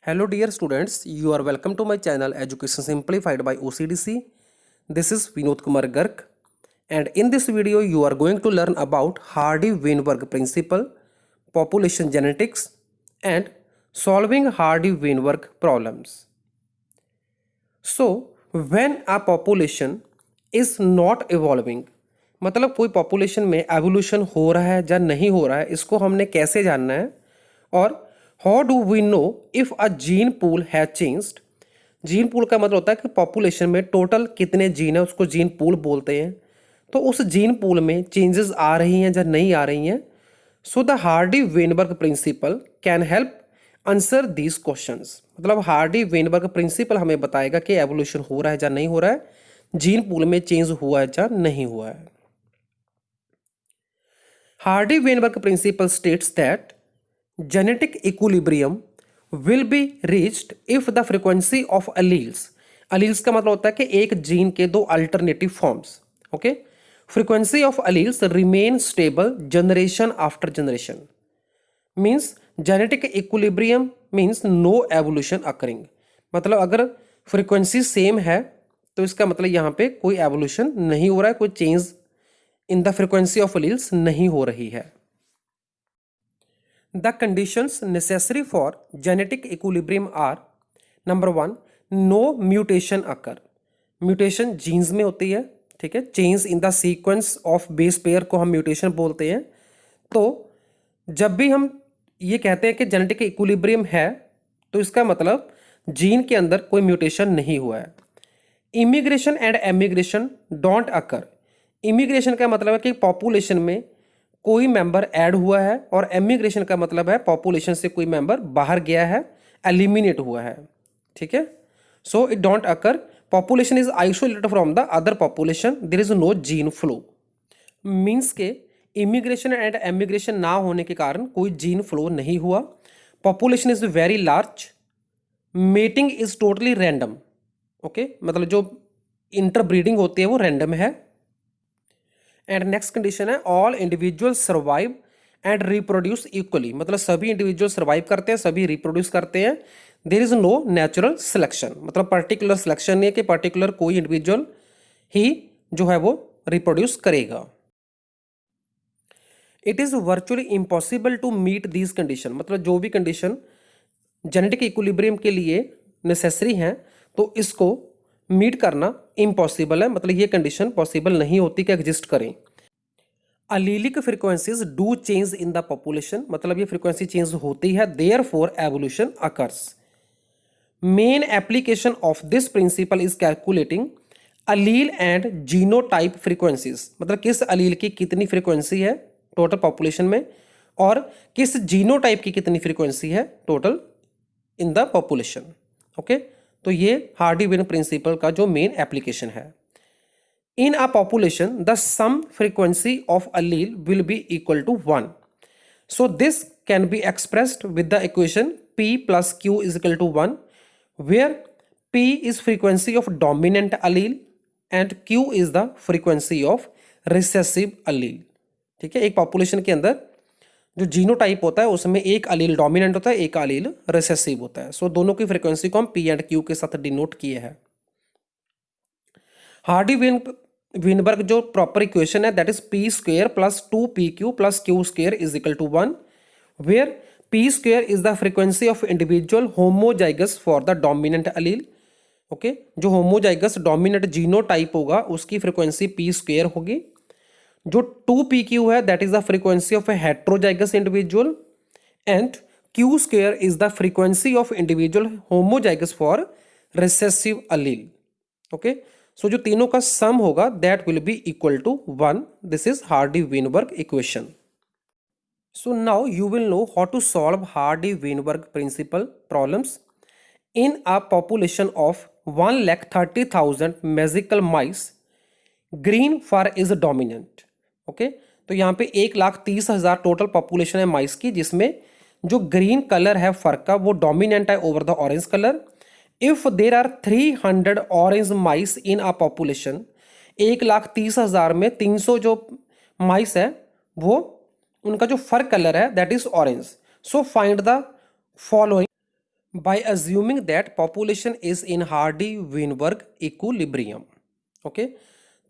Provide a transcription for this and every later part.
Hello dear students, you are welcome to my channel Education Simplified by OCDC. This is Vinod Kumar Garg, and in this video you are going to learn about Hardy-Weinberg principle, population genetics and solving Hardy-Weinberg problems. So when a population is not evolving, मतलब कोई population में evolution हो रहा है या नहीं हो रहा है, इसको हमने कैसे जानना है। और how do we know if a gene pool has changed. Gene pool का मतलब होता है कि पॉपुलेशन में टोटल कितने जीन है, उसको जीन पूल बोलते हैं। तो उस जीन पूल में चेंजेस आ रही हैं या नहीं आ रही हैं। So the Hardy Weinberg principle can help answer these questions. मतलब हार्डी-वेनबर्ग प्रिंसिपल हमें बताएगा कि एवोल्यूशन हो रहा है या नहीं हो रहा है, जीन पूल में चेंज हुआ है या नहीं हुआ है। Hardy-Weinberg principle states that genetic equilibrium will be reached if the frequency of alleles का मतलब होता है कि एक जीन के दो alternative forms, okay, frequency of alleles remain stable generation after generation, means genetic equilibrium means no evolution occurring। मतलब अगर फ्रीक्वेंसी सेम है तो इसका मतलब यहाँ पे कोई एवोल्यूशन नहीं हो रहा है, कोई change in the frequency of alleles नहीं हो रही है। The conditions necessary for genetic equilibrium are, number 1, no mutation occur. Mutation genes में होती है, ठीक है, change in the sequence of base pair को हम म्यूटेशन बोलते हैं। तो जब भी हम ये कहते हैं कि जेनेटिक इक्विलिब्रियम है तो इसका मतलब जीन के अंदर कोई म्यूटेशन नहीं हुआ है। Immigration and emigration don't occur. Immigration का मतलब है कि पॉपुलेशन में कोई मेंबर ऐड हुआ है, और एमिग्रेशन का मतलब है पॉपुलेशन से कोई मेंबर बाहर गया है, एलिमिनेट हुआ है, ठीक है। So it don't occur, population is isolated from the other population, there is no gene flow. Means के इमिग्रेशन एंड एमिग्रेशन ना होने के कारण कोई जीन फ्लो नहीं हुआ, population is very large, mating is totally random, okay, मतलब जो इंटरब्रीडिंग होती है वो रैंडम है। एंड नेक्स्ट कंडीशन है all individual survive and reproduce equally, मतलब सभी इंडिविजुअल सर्वाइव करते हैं, सभी रिप्रोड्यूस करते हैं। There is no natural selection, मतलब पर्टिकुलर सिलेक्शन नहीं है कि पर्टिकुलर कोई इंडिविजुअल ही जो है वो रिप्रोड्यूस करेगा। It is virtually impossible to meet these condition, मतलब जो भी कंडीशन जेनेटिक इक्विलिब्रियम के लिए नेसेसरी हैं तो इसको मीट करना इम्पॉसिबल है, मतलब ये कंडीशन पॉसिबल नहीं होती कि एग्जिस्ट करें। Allelic frequencies do change in the population, मतलब ये फ्रीक्वेंसी चेंज होती है, therefore evolution occurs. Main application of this principle is calculating allele and genotype frequencies, मतलब किस अलील की कितनी फ्रीक्वेंसी है टोटल पॉपुलेशन में और किस जीनोटाइप की कितनी फ्रीक्वेंसी है total in the population, okay. तो ये हार्डी-वेन प्रिंसिपल का जो मेन एप्लीकेशन है। In a population the sum frequency of allele will be equal to 1, so this can be expressed with the equation p plus q is equal to 1, where p is frequency of dominant allele and q is the frequency of recessive allele, ठीक है। एक population के अंदर जो genotype होता है उसमें एक अलील डोमिनेंट होता है, एक अलील रिसेसिव होता है। सो दोनों की फ्रीक्वेंसी को हम पी एंड क्यू के साथ डिनोट किए हैं। हार्डी-वेनबर्ग जो प्रॉपर इक्वेशन है that is P square plus 2pq plus Q square is equal to 1, where P square is the frequency of individual homozygous for the dominant allele, okay. जो homozygous dominant genotype होगा उसकी frequency P square होगी। जो 2pq है that is the frequency of a heterozygous individual and q square is the frequency of individual homozygous for recessive allele, okay. So जो तीनों का sum होगा that will be equal to 1। This is Hardy Weinberg equation. So now you will know how to solve Hardy Weinberg principle problems. In a population of 1,30,000 magical mice, green fur is dominant, okay. तो यहाँ पे 1,30,000 total population है माइस की, जिसमें जो green colour है फर का वो डोमिनेंट है over the orange colour. If there are 300 orange mice in a population, 1,30,000 में 300 जो माइस है वो उनका जो फर कलर है that is orange. So find the following by assuming that population is in Hardy-Weinberg equilibrium. Okay,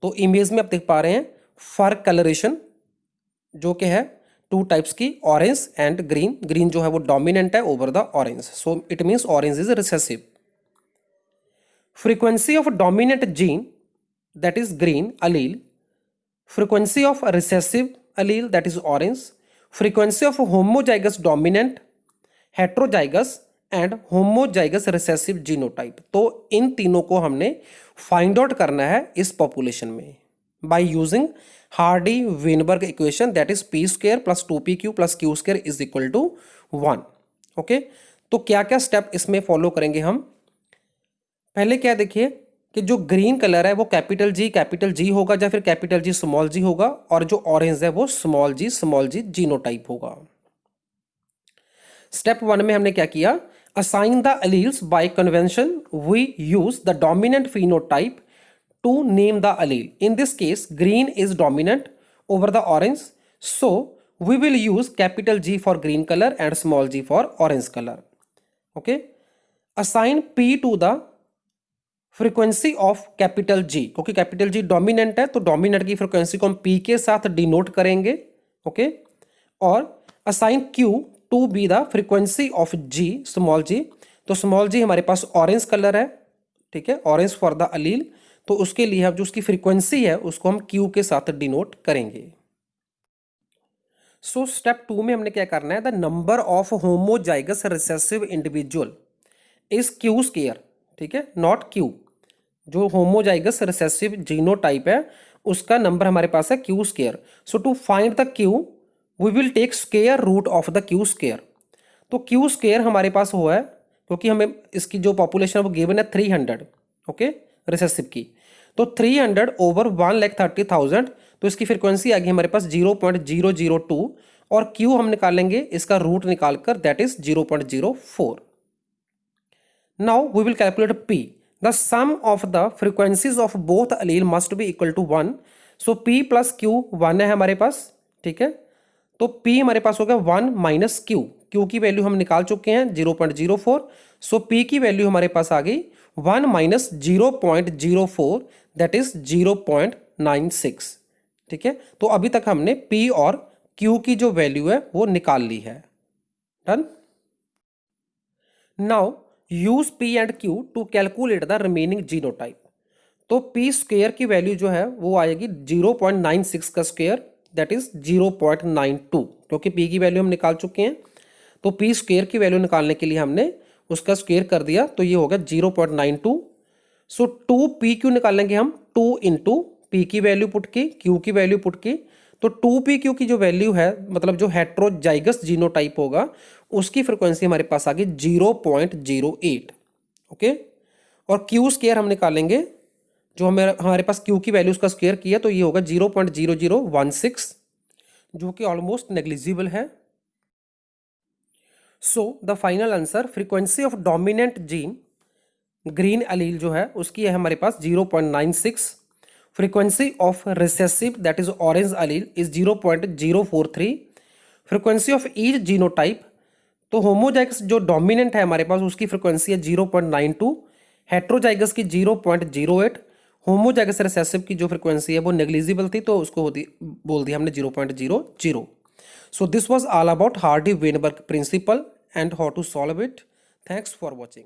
तो image में आप देख पा रहे हैं फर कलरेशन जो कि है टू टाइप्स की, ऑरेंज एंड ग्रीन. ग्रीन जो है वो डोमिनेंट है over the orange, so it means orange is recessive. Frequency of dominant gene that is green allele, frequency of recessive allele that is orange, frequency of homozygous dominant, heterozygous and homozygous recessive genotype. तो इन तीनों को हमने find out करना है इस population में by using Hardy Weinberg equation that is p square plus 2pq plus q square is equal to 1. Okay, तो क्या क्या स्टेप इसमें फॉलो करेंगे हम. पहले क्या देखिए कि जो ग्रीन कलर है वो कैपिटल जी होगा या फिर कैपिटल जी स्मॉल जी होगा, और जो ऑरेंज है वो स्मॉल जी जीनोटाइप होगा. स्टेप 1 में हमने क्या किया, assign the alleles by convention we use the dominant phenotype to name the allele. In this case green is dominant over the orange, so we will use capital G for green colour and small g for orange colour. Okay, assign p to the frequency of capital G, क्योंकि capital जी dominant है तो dominant की frequency को हम P के साथ denote करेंगे. Okay, और assign Q to be the frequency of G small G. तो स्मॉल जी हमारे पास ऑरेंज कलर है, ठीक है, ऑरेंज फॉर द अलील, तो उसके लिए हम जो उसकी फ्रीक्वेंसी है उसको हम क्यू के साथ डिनोट करेंगे. सो स्टेप 2 में हमने क्या करना है, the number of homozygous recessive individual is q square, ठीक है, नॉट क्यू. जो होमोजाइगस रिसेसिव जीनोटाइप है उसका नंबर हमारे पास है q square. So to find the q we will take square root of the q square. तो q square हमारे पास हुआ है क्योंकि हमें इसकी जो पॉपुलेशन है वो गिवन है 300, ओके, रिसेसिव की. तो 300 ओवर 1,30,000, तो इसकी फ्रीक्वेंसी आ गई हमारे पास 0.002, और क्यू हम निकालेंगे इसका रूट निकालकर, that is 0.04. Now we will calculate p. The sum of the frequencies of both allele must be equal to 1. So P plus Q 1 है हमारे पास, ठीक है. तो P हमारे पास हो गया 1 माइनस Q. Q की वैल्यू हम निकाल चुके हैं 0.04. सो P की वैल्यू हमारे पास आ गई 1 माइनस 0.04, दैट इज 0.96, ठीक है. तो अभी तक हमने P और Q की जो वैल्यू है वो निकाल ली है. Done. Now use P and Q to calculate the remaining genotype. तो P स्क्वायर की वैल्यू जो है वो आएगी 0.96 का स्क्वायर, दैट इज 0.92, क्योंकि P की वैल्यू हम निकाल चुके हैं. तो P स्क्वायर की वैल्यू निकालने के लिए हमने उसका स्क्वायर कर दिया, तो ये होगा 0.92. सो 2PQ निकालेंगे हम, 2 इंटू P की वैल्यू पुट की, Q की वैल्यू पुट की. तो 2PQ की जो वैल्यू है, मतलब जो हेट्रोजाइगस जीनोटाइप होगा उसकी फ्रीक्वेंसी हमारे पास आ गई 0.08, ओके. और Q स्क्वायर हम निकालेंगे, जो हमारे पास Q की वैल्यू उसका स्क्वायर किया, तो ये होगा 0.0016, जो कि ऑलमोस्ट नेग्लिजिबल है. So the final answer, frequency of dominant gene green allele जो है उसकी है हमारे पास 0.96. Frequency of recessive that is orange allele is 0.043. Frequency of each genotype, तो होमोजाइगस जो डोमिनेंट है हमारे पास उसकी फ्रीक्वेंसी है 0.92, हेट्रोजाइगस की 0.08, होमोजाइगस रिसेसिव की जो फ्रीक्वेंसी है वो नेग्लिजिबल थी तो उसको बोल दिया हमने 0.00. So this was all about Hardy Weinberg principle and how to solve it. Thanks for watching.